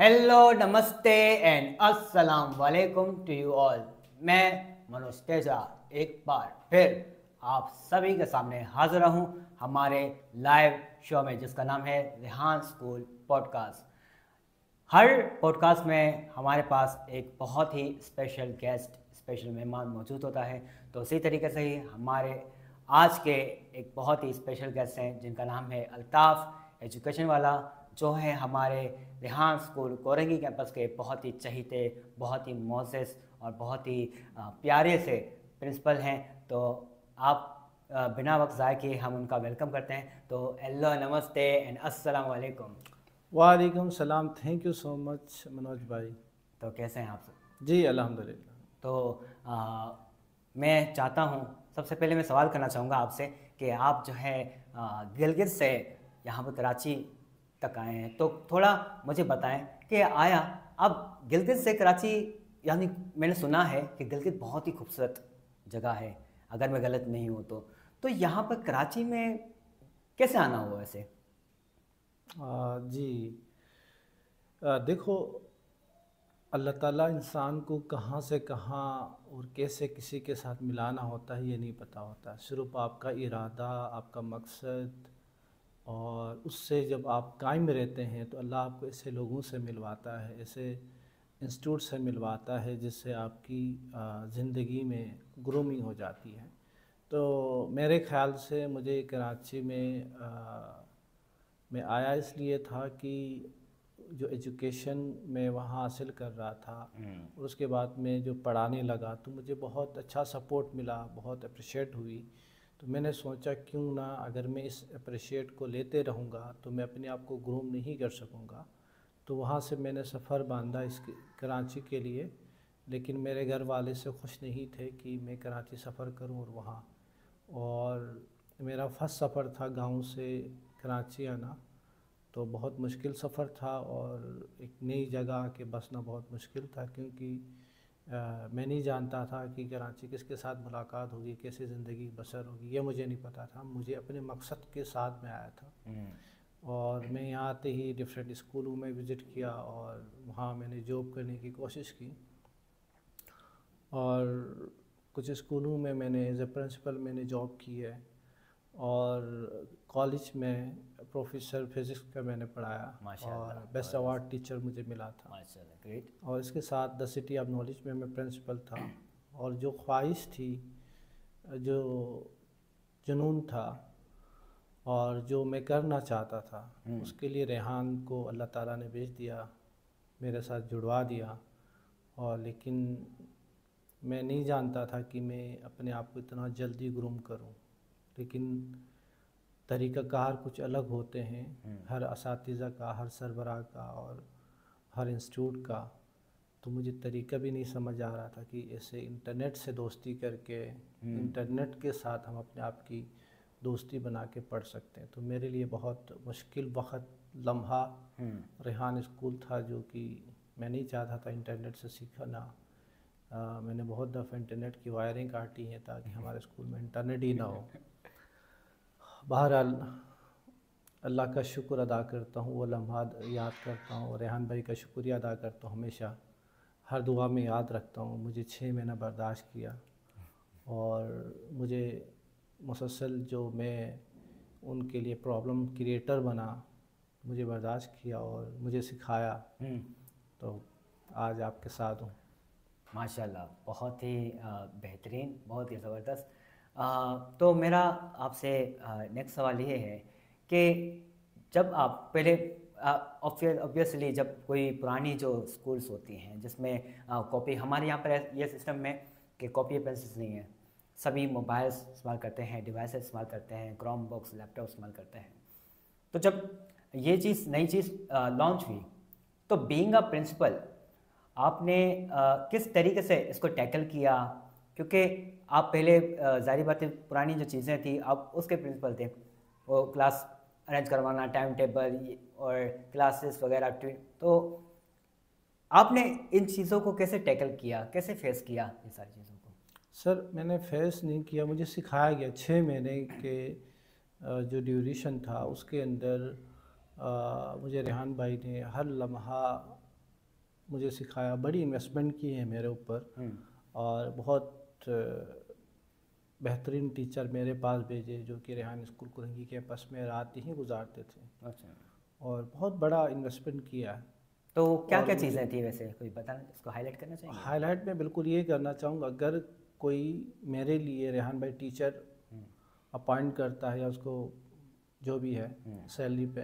Hello, नमस्ते and अस्सलाम वालेकुम टू यू ऑल। मैं मनोज तेजा एक बार फिर आप सभी के सामने हाजिर हूँ हमारे लाइव शो में, जिसका नाम है रेहान स्कूल पॉडकास्ट। हर पॉडकास्ट में हमारे पास एक बहुत ही स्पेशल गेस्ट, स्पेशल मेहमान मौजूद होता है। तो उसी तरीके से ही हमारे आज के एक बहुत ही स्पेशल गेस्ट हैं जिनका नाम है अल्ताफ़ एजुकेशन वाला, जो है हमारे रेहान स्कूल कोरंगी कैंपस के बहुत ही चहीते, बहुत ही मोअज़्ज़ज़ और बहुत ही प्यारे से प्रिंसिपल हैं। तो आप बिना वक्त ज़ाय किए हम उनका वेलकम करते हैं। तो हेलो, नमस्ते एंड अस्सलाम वालेकुम। वालेकुम सलाम। Thank you so much Manoj भाई। तो कैसे हैं आप सब? जी अल्हम्दुलिल्लाह। तो मैं चाहता हूँ, सबसे पहले मैं सवाल करना चाहूँगा आपसे कि आप जो है गिलगित से यहाँ पर कराची तक आए हैं, तो थोड़ा मुझे बताएं कि आया अब गिलगित से कराची, यानी मैंने सुना है कि गिलगित बहुत ही खूबसूरत जगह है, अगर मैं गलत नहीं हूँ तो यहाँ पर कराची में कैसे आना हुआ वैसे? जी देखो, अल्लाह ताला इंसान को कहाँ से कहाँ और कैसे किसी के साथ मिलाना होता है ये नहीं पता होता। सिर्फ आपका इरादा, आपका मकसद, और उससे जब आप कायम रहते हैं तो अल्लाह आपको ऐसे लोगों से मिलवाता है, ऐसे इंस्टीट्यूट से मिलवाता है जिससे आपकी ज़िंदगी में ग्रूमिंग हो जाती है। तो मेरे ख़्याल से मुझे कराची में मैं आया इसलिए था कि जो एजुकेशन मैं वहाँ हासिल कर रहा था और उसके बाद मैं जो पढ़ाने लगा तो मुझे बहुत अच्छा सपोर्ट मिला, बहुत अप्रिशिएट हुई। तो मैंने सोचा क्यों ना, अगर मैं इस अप्रिशिएट को लेते रहूँगा तो मैं अपने आप को ग्रूम नहीं कर सकूँगा। तो वहाँ से मैंने सफ़र बांधा इस कराची के लिए। लेकिन मेरे घर वाले से खुश नहीं थे कि मैं कराची सफ़र करूँ और वहाँ, और मेरा फर्स्ट सफ़र था गांव से कराची आना। तो बहुत मुश्किल सफ़र था और एक नई जगह आके बसना बहुत मुश्किल था, क्योंकि मैं नहीं जानता था कि कराची किसके साथ मुलाकात होगी, कैसे ज़िंदगी बसर होगी, ये मुझे नहीं पता था। मुझे अपने मकसद के साथ में आया था। और मैं यहाँ आते ही डिफरेंट स्कूलों में विज़िट किया और वहाँ मैंने जॉब करने की कोशिश की। और कुछ स्कूलों में मैंने एज ए प्रिंसिपल मैंने जॉब की है, और कॉलेज में प्रोफेसर फिज़िक्स का मैंने पढ़ाया माशाल्लाह, और बेस्ट अवार्ड टीचर मुझे मिला था। माशाल्लाह, ग्रेट। और इसके साथ द सिटी ऑफ नॉलेज में मैं प्रिंसिपल था। और जो ख्वाहिश थी, जो जुनून था, और जो मैं करना चाहता था, उसके लिए रेहान को अल्लाह ताला ने भेज दिया, मेरे साथ जुड़वा दिया। और लेकिन मैं नहीं जानता था कि मैं अपने आप को इतना जल्दी ग्रूम करूं। लेकिन तरीक़ाकार कुछ अलग होते हैं, हर असातिज़ा का, हर सरबराह का और हर इंस्टीट्यूट का। तो मुझे तरीका भी नहीं समझ आ रहा था कि ऐसे इंटरनेट से दोस्ती करके, इंटरनेट के साथ हम अपने आप की दोस्ती बना के पढ़ सकते हैं। तो मेरे लिए बहुत मुश्किल वक्त लम्हा रेहान स्कूल था, जो कि मैं नहीं चाहता था इंटरनेट से सीखना। मैंने बहुत दफ़ा इंटरनेट की वायरिंग काटी है ताकि हमारे स्कूल में इंटरनेट ही ना हो। बहरहाल अल्लाह का शुक्र अदा करता हूँ, वो लम्हा याद करता हूँ, रेहान भाई का शुक्रिया अदा करता हूँ, हमेशा हर दुआ में याद रखता हूँ। मुझे 6 महीना बर्दाश्त किया और मुझे मुसलसल जो मैं उनके लिए प्रॉब्लम क्रिएटर बना, मुझे बर्दाश्त किया और मुझे सिखाया। तो आज आपके साथ हूँ। माशाल्लाह, बहुत ही बेहतरीन, बहुत ही ज़बरदस्त। तो मेरा आपसे नेक्स्ट सवाल ये है कि जब आप पहले ऑब्वियसली जब कोई पुरानी जो स्कूल्स होती हैं जिसमें कॉपी, हमारे यहाँ पर ये सिस्टम में कि कॉपी पेंसिल्स नहीं है, सभी मोबाइल्स इस्तेमाल करते हैं, डिवाइसेस इस्तेमाल करते हैं, क्रोम बॉक्स, लैपटॉप इस्तेमाल करते हैं। तो जब ये चीज़, नई चीज़ लॉन्च हुई, तो बीइंग अ प्रिंसिपल आपने किस तरीके से इसको टैकल किया? क्योंकि आप पहले ज़ाहिर बात है पुरानी जो चीज़ें थी आप उसके प्रिंसिपल थे, वो क्लास अरेंज करवाना, टाइम टेबल और क्लासेस वगैरह, तो आपने इन चीज़ों को कैसे टैकल किया, कैसे फेस किया इन सारी चीज़ों को? सर मैंने फेस नहीं किया, मुझे सिखाया गया। 6 महीने के जो ड्यूरेशन था उसके अंदर मुझे रेहान भाई ने हर लम्हा मुझे सिखाया, बड़ी इन्वेस्टमेंट की है मेरे ऊपर, और बहुत बेहतरीन टीचर मेरे पास भेजे जो कि रेहान स्कूल कुरंगी कैंपस में रात ही गुजारते थे। अच्छा। और बहुत बड़ा इन्वेस्टमेंट किया है। तो क्या और क्या मुझे चीज़ें थी वैसे, कोई बताना, इसको हाईलाइट करना चाहेंगे? हाईलाइट में बिल्कुल ये करना चाहूँगा, अगर कोई मेरे लिए रेहान भाई टीचर अपॉइंट करता है या उसको जो भी है सैलरी पे,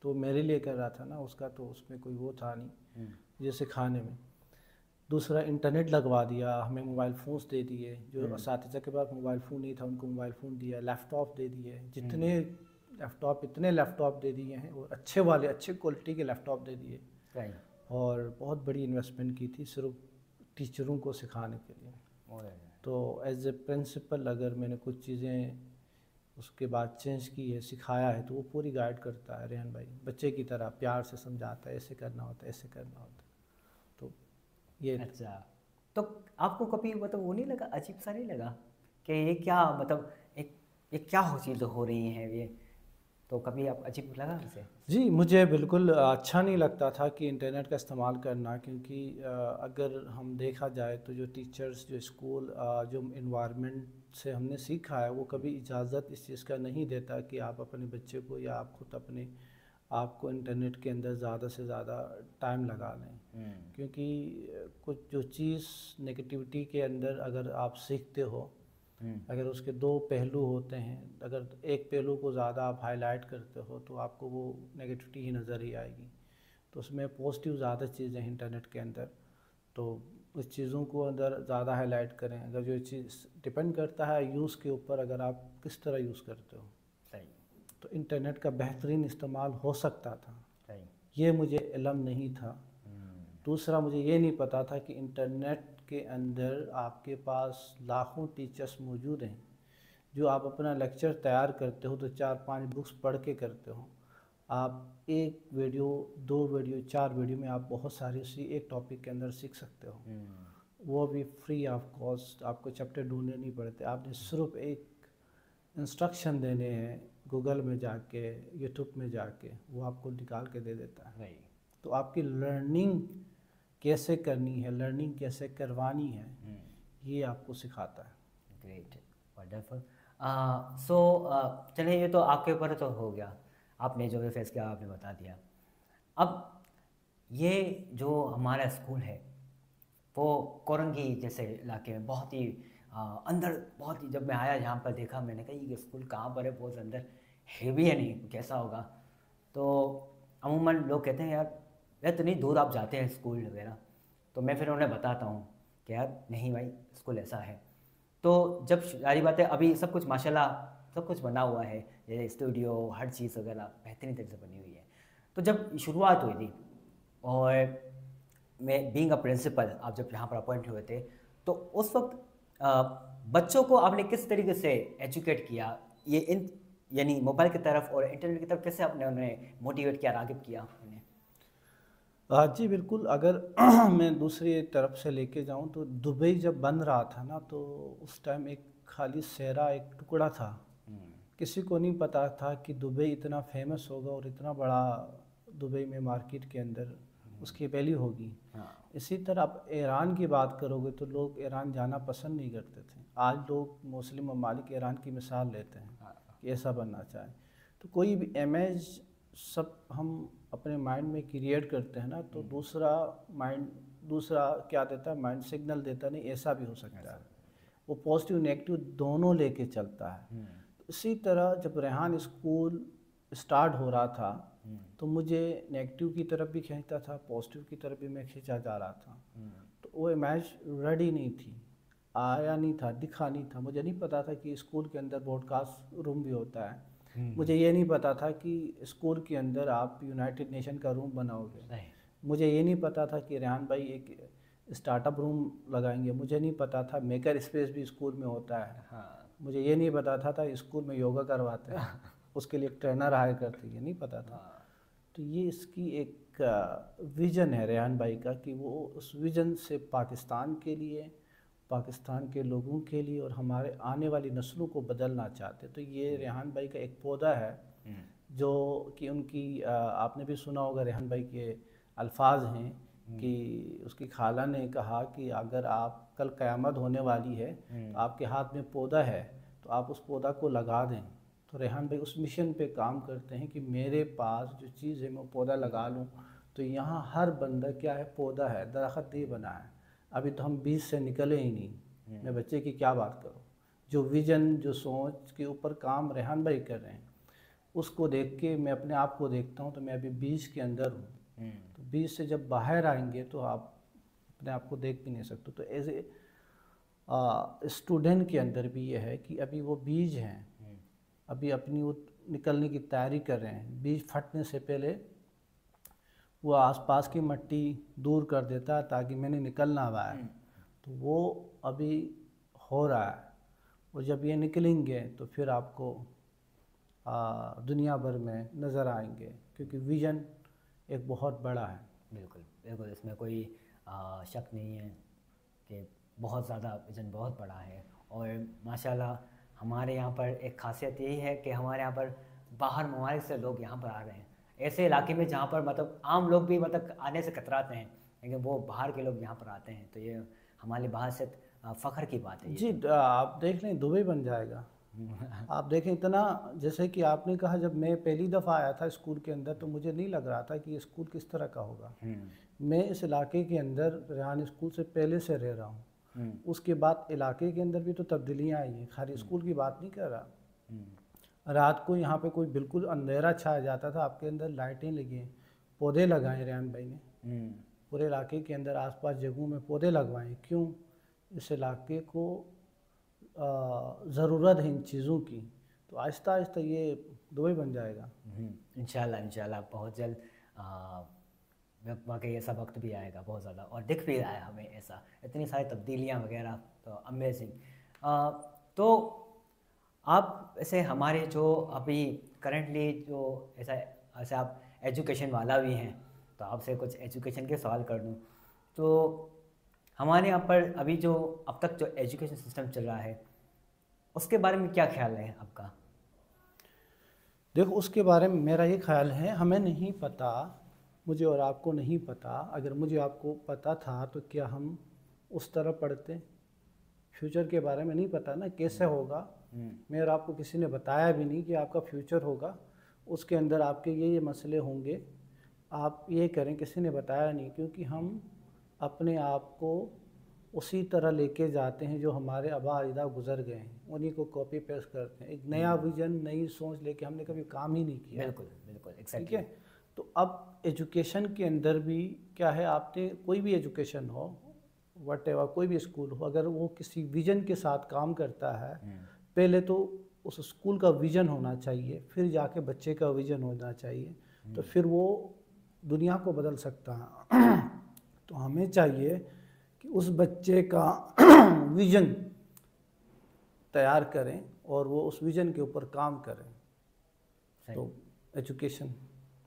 तो मेरे लिए कर रहा था ना, उसका तो उसमें कोई वो था नहीं मुझे सिखाने में। दूसरा, इंटरनेट लगवा दिया, हमें मोबाइल फ़ोन्स दे दिए, जो असातिज़ा के पास मोबाइल फ़ोन नहीं था उनको मोबाइल फ़ोन दिया, लैपटॉप दे दिए, जितने लैपटॉप, इतने लैपटॉप दे दिए हैं, और अच्छे वाले अच्छे क्वालिटी के लैपटॉप दे दिए। राइट। और बहुत बड़ी इन्वेस्टमेंट की थी सिर्फ टीचरों को सिखाने के लिए। तो एज ए प्रिंसिपल अगर मैंने कुछ चीज़ें उसके बाद चेंज की है, सिखाया है, तो वो पूरी गाइड करता है रेहान भाई, बच्चे की तरह प्यार से समझाता है, ऐसे करना होता है, ऐसे करना होता है। तो ये अच्छा, तो आपको कभी मतलब वो नहीं लगा, अजीब सा नहीं लगा कि ये क्या मतलब एक ये क्या हो चीज़ हो रही हैं ये, तो कभी आप अजीब लगा इसे? जी, मुझे बिल्कुल अच्छा नहीं लगता था कि इंटरनेट का इस्तेमाल करना, क्योंकि अगर हम देखा जाए तो जो टीचर्स, जो स्कूल, जो इन्वायरमेंट से हमने सीखा है, वो कभी इजाज़त इस चीज़ का नहीं देता कि आप अपने बच्चे को या आप खुद अपने आप को इंटरनेट के अंदर ज़्यादा से ज़्यादा टाइम लगा लें। क्योंकि कुछ जो चीज़ नेगेटिविटी के अंदर अगर आप सीखते हो, अगर उसके दो पहलू होते हैं, अगर एक पहलू को ज़्यादा आप हाईलाइट करते हो तो आपको वो नेगेटिविटी ही नज़र ही आएगी। तो उसमें पॉजिटिव ज़्यादा चीज़ें हैं इंटरनेट के अंदर, तो उस चीज़ों को अंदर ज़्यादा हाईलाइट करें। अगर जो चीज़ डिपेंड करता है यूज़ के ऊपर, अगर आप किस तरह यूज़ करते हो, सही। तो इंटरनेट का बेहतरीन इस्तेमाल हो सकता था, सही। ये मुझे इल्म नहीं था। दूसरा, मुझे ये नहीं पता था कि इंटरनेट के अंदर आपके पास लाखों टीचर्स मौजूद हैं, जो आप अपना लेक्चर तैयार करते हो तो 4-5 बुक्स पढ़ के करते हो, आप एक वीडियो, 2 वीडियो, 4 वीडियो में आप बहुत सारी उसी एक टॉपिक के अंदर सीख सकते हो, वो भी फ्री ऑफ कॉस्ट। आपको चैप्टर ढूंढने नहीं पड़ते, आपने सिर्फ एक इंस्ट्रक्शन देने हैं, गूगल में जाके, यूट्यूब में जाके, वो आपको निकाल के दे देता है। तो आपकी लर्निंग कैसे करनी है, लर्निंग कैसे करवानी है, ये आपको सिखाता है। Great, wonderful. सो चलिए, ये तो आपके ऊपर तो हो गया, आपने जो भी फेस किया आपने बता दिया। अब ये जो हमारा स्कूल है वो कोरंगी जैसे इलाके में बहुत ही अंदर, बहुत ही, जब मैं आया यहाँ पर देखा, मैंने कहा ये स्कूल कहाँ पर है, बहुत अंदर है भी या नहीं, कैसा होगा। तो अमूमन लोग कहते हैं यार इतनी दूर आप जाते हैं स्कूल वगैरह, तो मैं फिर उन्हें बताता हूँ कि यार नहीं भाई, स्कूल ऐसा है। तो जब सारी बातें, अभी सब कुछ माशाल्लाह सब कुछ बना हुआ है, जैसे स्टूडियो, हर चीज़ वगैरह बेहतरीन तरीके से बनी हुई है। तो जब शुरुआत हुई थी और मैं बीइंग अ प्रिंसिपल, आप जब यहाँ पर अपॉइंट हुए थे, तो उस वक्त बच्चों को आपने किस तरीके से एजुकेट किया, ये इन यानी मोबाइल की तरफ और इंटरनेट की तरफ कैसे आपने उन्हें मोटिवेट किया, रागिब किया उन्हें? जी बिल्कुल, अगर मैं दूसरी तरफ से लेके जाऊं तो दुबई जब बन रहा था ना, तो उस टाइम एक खाली सहरा, एक टुकड़ा था, किसी को नहीं पता था कि दुबई इतना फेमस होगा और इतना बड़ा दुबई में मार्केट के अंदर उसकी वैल्यू होगी। इसी तरह आप ईरान की बात करोगे तो लोग ईरान जाना पसंद नहीं करते थे, आज लोग मुस्लिम ममालिक ईरान की मिसाल लेते हैं कि ऐसा बनना चाहें। तो कोई भी इमेज सब हम अपने माइंड में क्रिएट करते हैं ना, तो दूसरा माइंड, दूसरा क्या देता है, माइंड सिग्नल देता नहीं ऐसा भी हो सकता है, वो पॉजिटिव नेगेटिव दोनों लेके चलता है। तो इसी तरह जब रेहान स्कूल स्टार्ट हो रहा था तो मुझे नेगेटिव की तरफ भी खींचता था, पॉजिटिव की तरफ भी मैं खींचा जा रहा था। तो वो इमेज रेडी नहीं थी, आया नहीं था, दिखा नहीं था। मुझे नहीं पता था कि स्कूल के अंदर ब्रॉडकास्ट रूम भी होता है, मुझे ये नहीं पता था कि स्कूल के अंदर आप यूनाइटेड नेशन का रूम बनाओगे, मुझे ये नहीं पता था कि रेहान भाई एक स्टार्टअप रूम लगाएंगे, मुझे नहीं पता था मेकर स्पेस भी स्कूल में होता है, मुझे ये नहीं पता था स्कूल में योगा करवाते हैं, उसके लिए एक ट्रेनर हायर करते, ये नहीं पता था। तो ये इसकी एक विज़न है रेहान भाई का कि वो उस विज़न से पाकिस्तान के लिए, पाकिस्तान के लोगों के लिए और हमारे आने वाली नस्लों को बदलना चाहते। तो ये रेहान भाई का एक पौधा है जो कि उनकी आपने भी सुना होगा, रेहान भाई के अल्फाज हैं कि उसकी खाला ने कहा कि अगर आप कल क़यामत होने वाली है तो आपके हाथ में पौधा है तो आप उस पौधा को लगा दें। तो रेहान भाई उस मिशन पे काम करते हैं कि मेरे पास जो चीज़ है मैं पौधा लगा लूँ। तो यहाँ हर बंदा क्या है, पौधा है, दरख्त ये बना है। अभी तो हम बीज से निकले ही नहीं, मैं बच्चे की क्या बात करूँ। जो विज़न, जो सोच के ऊपर काम रेहान भाई कर रहे हैं, उसको देख के मैं अपने आप को देखता हूँ तो मैं अभी बीज के अंदर हूँ। तो बीज से जब बाहर आएंगे तो आप अपने आप को देख भी नहीं सकते। तो एज ए स्टूडेंट के अंदर भी ये है कि अभी वो बीज हैं, अभी अपनी वो निकलने की तैयारी कर रहे हैं। बीज फटने से पहले वो आसपास की मिट्टी दूर कर देता है ताकि मैंने निकलना हुआ है। तो वो अभी हो रहा है, और जब ये निकलेंगे तो फिर आपको दुनिया भर में नज़र आएंगे, क्योंकि विज़न एक बहुत बड़ा है। बिल्कुल बिल्कुल, इसमें कोई शक नहीं है कि बहुत ज़्यादा विज़न बहुत बड़ा है। और माशाल्लाह हमारे यहाँ पर एक ख़ासियत यही है कि हमारे यहाँ पर बाहर ममालिक से लोग यहाँ पर आ रहे हैं, ऐसे इलाके में जहाँ पर मतलब आम लोग भी मतलब आने से कतराते हैं, लेकिन वो बाहर के लोग यहाँ पर आते हैं। तो ये हमारे बाहर फ़ख्र की बात है ये जी, तो। आप देख लें दुबई बन जाएगा। आप देखें इतना, जैसे कि आपने कहा, जब मैं पहली दफ़ा आया था स्कूल के अंदर तो मुझे नहीं लग रहा था कि ये स्कूल किस तरह का होगा। मैं इस इलाके के अंदर रेहान स्कूल से पहले से रह रहा हूँ। उसके बाद इलाके के अंदर भी तो तब्दीलियाँ आई हैं, खाली स्कूल की बात नहीं कर रहा। रात को यहाँ पे कोई बिल्कुल अंधेरा छा जाता था, आपके अंदर लाइटें लगी हैं, पौधे लगाए रेहान भाई ने पूरे इलाके के अंदर आसपास जगहों में पौधे लगवाएं। क्यों? इस इलाके को ज़रूरत है इन चीज़ों की। तो आहिस्ता आहिस्ता ये दुबई बन जाएगा। इंशाल्लाह इंशाल्लाह बहुत जल्द वाकई ऐसा वक्त भी आएगा बहुत ज़्यादा, और दिख भी रहा है हमें ऐसा, इतनी सारी तब्दीलियाँ वगैरह, तो अमेजिंग। तो आप ऐसे हमारे जो अभी करंटली जो ऐसा ऐसे आप एजुकेशन वाला भी हैं, तो आपसे कुछ एजुकेशन के सवाल कर दूं। तो हमारे यहाँ पर अभी जो अब तक जो एजुकेशन सिस्टम चल रहा है उसके बारे में क्या ख्याल है आपका? देखो, उसके बारे में मेरा ये ख्याल है, हमें नहीं पता, मुझे और आपको नहीं पता। अगर मुझे आपको पता था तो क्या हम उस तरह पढ़ते? फ्यूचर के बारे में नहीं पता ना कैसे होगा। मैं और आपको किसी ने बताया भी नहीं कि आपका फ्यूचर होगा, उसके अंदर आपके ये मसले होंगे, आप ये करें, किसी ने बताया नहीं। क्योंकि हम अपने आप को उसी तरह लेके जाते हैं जो हमारे आबा अजदाद गुजर गए हैं, उन्हीं को कॉपी पेस्ट करते हैं। एक नया विजन, नई सोच लेके हमने कभी काम ही नहीं किया। बिल्कुल बिल्कुल, ठीक है। तो अब एजुकेशन के अंदर भी क्या है, आपने कोई भी एजुकेशन हो, वट एवर, कोई भी स्कूल हो, अगर वो किसी विजन के साथ काम करता है, पहले तो उस स्कूल का विजन होना चाहिए, फिर जाके बच्चे का विजन होना चाहिए, तो फिर वो दुनिया को बदल सकता है। तो हमें चाहिए कि उस बच्चे का विजन तैयार करें और वो उस विजन के ऊपर काम करें, तो एजुकेशन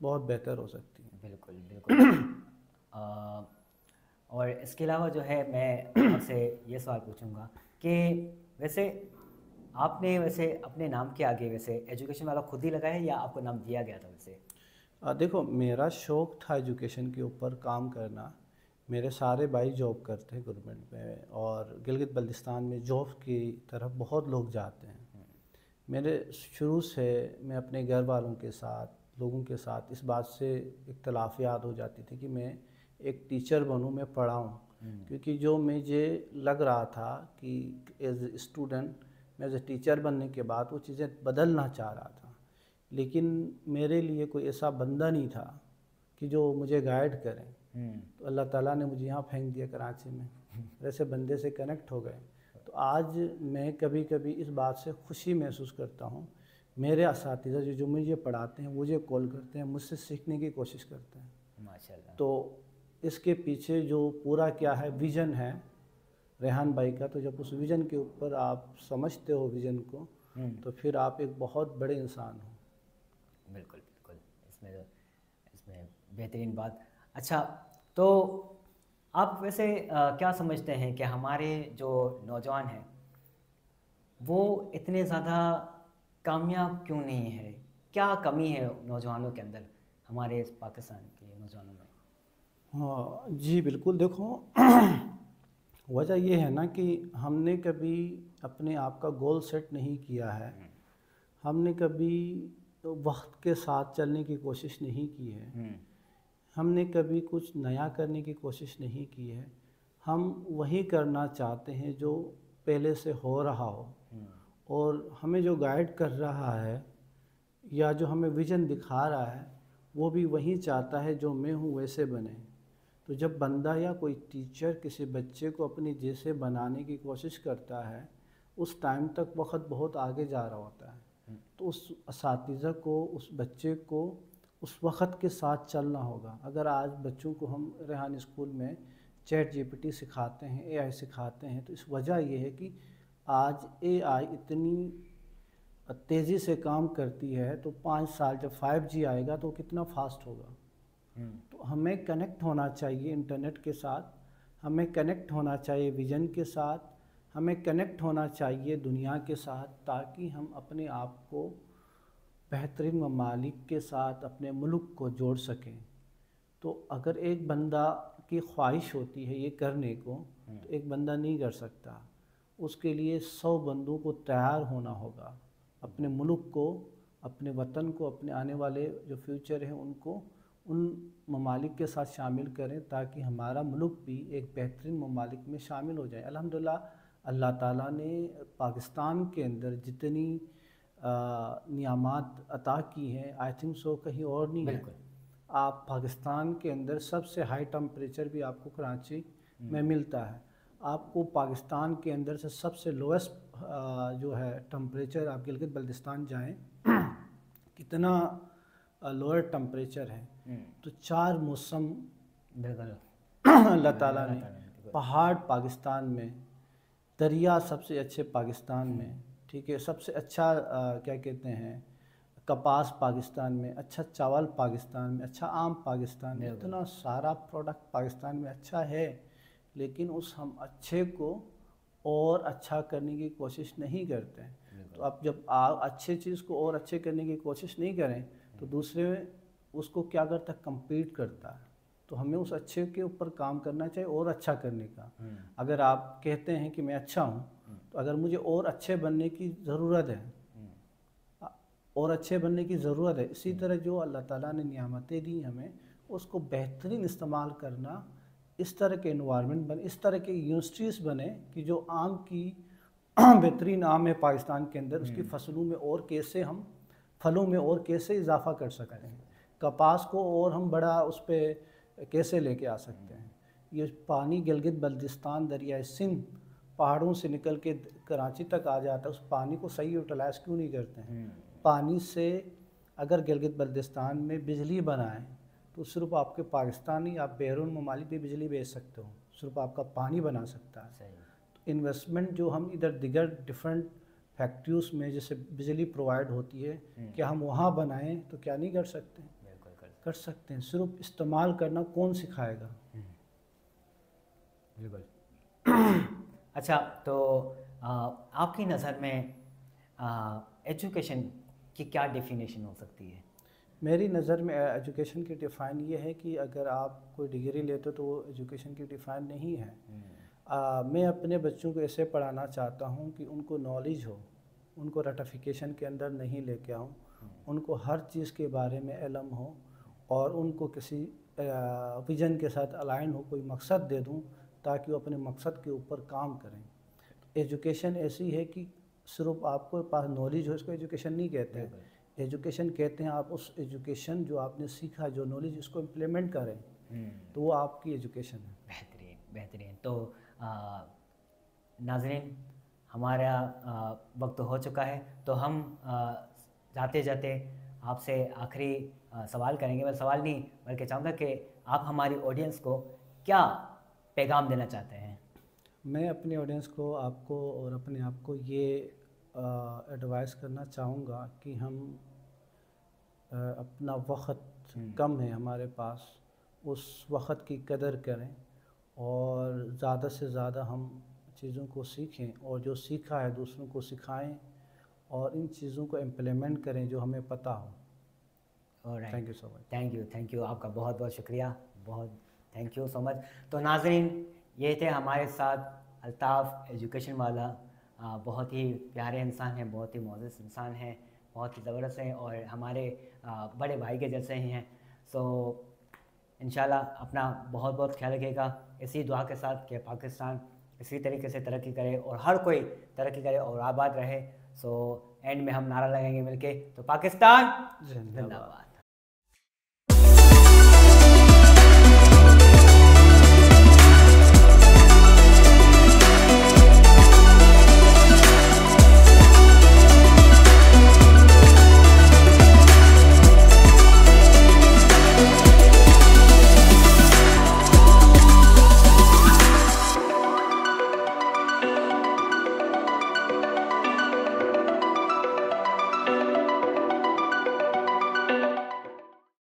बहुत बेहतर हो सकती है। बिल्कुल बिल्कुल। और इसके अलावा जो है मैं आपसे ये सवाल पूछूंगा कि वैसे आपने वैसे अपने नाम के आगे वैसे एजुकेशन वाला खुद ही लगाया है या आपको नाम दिया गया था वैसे? देखो, मेरा शौक़ था एजुकेशन के ऊपर काम करना। मेरे सारे भाई जॉब करते हैं गवर्नमेंट में, और गिलगित बल्तिस्तान में जॉब की तरफ बहुत लोग जाते हैं। मेरे शुरू से मैं अपने घर वालों के साथ, लोगों के साथ इस बात से इख्तलाफियात हो जाती थी कि मैं एक टीचर बनूं, मैं पढ़ाऊं। क्योंकि जो मुझे लग रहा था कि एज ए स्टूडेंट मैं एज ए टीचर बनने के बाद वो चीज़ें बदलना चाह रहा था, लेकिन मेरे लिए कोई ऐसा बंदा नहीं था कि जो मुझे गाइड करें। तो अल्लाह ताला ने मुझे यहाँ फेंक दिया कराची में, वैसे बंदे से कनेक्ट हो गए। तो आज मैं कभी कभी इस बात से खुशी महसूस करता हूँ, मेरे असातिज़ा जो मुझे पढ़ाते हैं, मुझे कॉल करते हैं, मुझसे सीखने की कोशिश करते हैं। माशाल्लाह। तो इसके पीछे जो पूरा क्या है, विज़न है रेहान भाई का। तो जब उस विज़न के ऊपर आप समझते हो विज़न को, तो फिर आप एक बहुत बड़े इंसान हो। बिल्कुल बिल्कुल, इसमें बेहतरीन बात। अच्छा, तो आप वैसे क्या समझते हैं कि हमारे जो नौजवान हैं वो इतने ज़्यादा कामयाब क्यों नहीं है? क्या कमी है नौजवानों के अंदर, हमारे इस पाकिस्तान के नौजवानों में? हाँ जी, बिल्कुल। देखो वजह ये है ना कि हमने कभी अपने आप का गोल सेट नहीं किया है। हम्म, हमने कभी वक्त के साथ चलने की कोशिश नहीं की है। हम्म, हमने कभी कुछ नया करने की कोशिश नहीं की है। हम वही करना चाहते हैं जो पहले से हो रहा हो, हम्म, और हमें जो गाइड कर रहा है या जो हमें विज़न दिखा रहा है वो भी वही चाहता है जो मैं हूँ वैसे बने। तो जब बंदा या कोई टीचर किसी बच्चे को अपनी जैसे बनाने की कोशिश करता है, उस टाइम तक वक्त बहुत आगे जा रहा होता है। हम्म, तो उस असातिज़ा को, उस बच्चे को उस वक्त के साथ चलना होगा। अगर आज बच्चों को हम रेहान स्कूल में चैट जीपीटी सिखाते हैं, एआई सिखाते हैं, तो इस वजह यह है कि आज एआई इतनी तेज़ी से काम करती है, तो 5 साल जब 5G आएगा तो कितना फास्ट होगा। हम्म, तो हमें कनेक्ट होना चाहिए इंटरनेट के साथ, हमें कनेक्ट होना चाहिए विज़न के साथ, हमें कनेक्ट होना चाहिए दुनिया के साथ, ताकि हम अपने आप को बेहतरीन ममालिक के साथ, अपने मुल्क को जोड़ सकें। तो अगर एक बंदा की ख्वाहिश होती है ये करने को, हम्म, तो एक बंदा नहीं कर सकता। उसके लिए 100 बंदों को तैयार होना होगा। अपने मुल्क को, अपने वतन को, अपने आने वाले जो फ्यूचर हैं उनको उन ममालिक के साथ शामिल करें, ताकि हमारा मुल्क भी एक बेहतरीन ममालिक में शामिल हो जाए। अल्हम्दुलिल्लाह अल्लाह ताला ने पाकिस्तान के अंदर जितनी नियामत अता की हैं, आई थिंक सो कहीं और नहीं है। बिल्कुल। आप पाकिस्तान के अंदर सबसे हाई टेम्परेचर भी आपको कराची हम्म, में मिलता है। आपको पाकिस्तान के अंदर से सबसे लोएस्ट जो है टेम्परेचर, आप गिलगित बल्तिस्तान जाएं कितना लोअर टेम्परेचर है। हम्म, तो 4 मौसम बिल्कुल। अल्लाह ताला अल्लाह ने, ताला ने, बिल्कुल। पहाड़ पाकिस्तान में, दरिया सबसे अच्छे पाकिस्तान हम्म, में, ठीक है, सबसे अच्छा क्या कहते हैं, कपास पाकिस्तान में, अच्छा चावल पाकिस्तान में, अच्छा आम पाकिस्तान में, बिल्कुल। इतना सारा प्रोडक्ट पाकिस्तान में अच्छा है। लेकिन उस हम अच्छे को और अच्छा करने की कोशिश नहीं करते हैं। तो बिल्कुल। अब जब आप अच्छे चीज़ को और अच्छे करने की कोशिश नहीं करें, तो दूसरे उसको क्या करता है, compete करता है। तो हमें उस अच्छे के ऊपर काम करना चाहिए और अच्छा करने का। हम्म, अगर आप कहते हैं कि मैं अच्छा हूँ, हम्म, तो अगर मुझे और अच्छे बनने की ज़रूरत है, हम्म, और अच्छे बनने की ज़रूरत है, इसी हम्म, तरह जो अल्लाह ताला ने नियामतें दी हमें, उसको बेहतरीन इस्तेमाल करना। इस तरह के इन्वायरमेंट बने, इस तरह के यूनिवर्सिटीज़ बने कि जो आम की बेहतरीन आम है पाकिस्तान के अंदर, उसकी हम्म, फसलों में और कैसे हम, फलों में और कैसे इजाफा कर सकते हैं, कर- कपास को और हम बड़ा उस पर कैसे लेके आ सकते हम्म, हैं। ये पानी गिलगित बल्तिस्तान, दरिया सिंध पहाड़ों से निकल के कराची तक आ जाता है, उस पानी को सही यूटिलाइज़ क्यों नहीं करते हैं। हम्म, पानी से अगर गिलगित बल्तिस्तान में बिजली बनाएं, तो सिर्फ आपके पाकिस्तान ही, आप बैरून ममालिक भी बिजली भेज सकते हो, सिर्फ आपका पानी बना सकता है। सही। तो इन्वेस्टमेंट जो हम इधर दिगर डिफरेंट फैक्ट्रीज में जैसे बिजली प्रोवाइड होती है, हम्म, क्या हम वहाँ बनाएं तो क्या नहीं कर सकते हैं? बिल्कुल कर कर सकते हैं। सिर्फ इस्तेमाल करना कौन सिखाएगा? हम्म, बिल्कुल। अच्छा, तो आपकी नज़र में एजुकेशन की क्या डेफिनेशन हो सकती है? मेरी नज़र में एजुकेशन की डिफ़ाइन ये है कि अगर आप कोई डिग्री लेते हो तो वो एजुकेशन की डिफ़ाइन नहीं है। हम्म, मैं अपने बच्चों को ऐसे पढ़ाना चाहता हूँ कि उनको नॉलेज हो, उनको रटिफिकेशन के अंदर नहीं लेके आऊँ, हम्म, उनको हर चीज़ के बारे में इल्म हो, और उनको किसी विज़न के साथ अलाइन हो, कोई मकसद दे दूँ ताकि वो अपने मकसद के ऊपर काम करें। एजुकेशन ऐसी है कि सिर्फ आपको पास नॉलेज हो, इसको एजुकेशन नहीं कहते हैं। बिल्कुल। एजुकेशन कहते हैं आप उस एजुकेशन जो आपने सीखा, जो नॉलेज, उसको इम्प्लीमेंट करें, हम्म, तो वो आपकी एजुकेशन है। बेहतरीन, बेहतरीन। तो नाज़रीन, हमारा वक्त हो चुका है, तो हम जाते जाते आपसे आखिरी सवाल करेंगे। मैं सवाल नहीं बल्कि चाहूँगा कि आप हमारी ऑडियंस को क्या पैगाम देना चाहते हैं? मैं अपने ऑडियंस को, आपको और अपने आप को ये एडवाइस करना चाहूँगा कि हम अपना वक्त हम्म, कम है हमारे पास, उस वक्त की कदर करें, और ज़्यादा से ज़्यादा हम चीज़ों को सीखें, और जो सीखा है दूसरों को सिखाएं, और इन चीज़ों को इम्प्लीमेंट करें जो हमें पता हो। Alright. Thank you so much. Thank you, thank you. आपका बहुत बहुत शुक्रिया। बहुत थैंक यू सो मच। तो नाज़रीन, ये थे हमारे साथ अल्ताफ़ एजुकेशन वाला। बहुत ही प्यारे इंसान हैं, बहुत ही मोअज़्ज़ज़ इंसान हैं, बहुत ही ज़बरदस्त हैं और हमारे बड़े भाई के जैसे ही हैं। सो इंशाल्लाह अपना बहुत बहुत ख्याल रखिएगा, इसी दुआ के साथ कि पाकिस्तान इसी तरीके से तरक्की करे और हर कोई तरक्की करे और आबाद रहे। सो एंड में हम नारा लगाएंगे मिलके, तो पाकिस्तान जिंदाबाद। जिंदाबाद।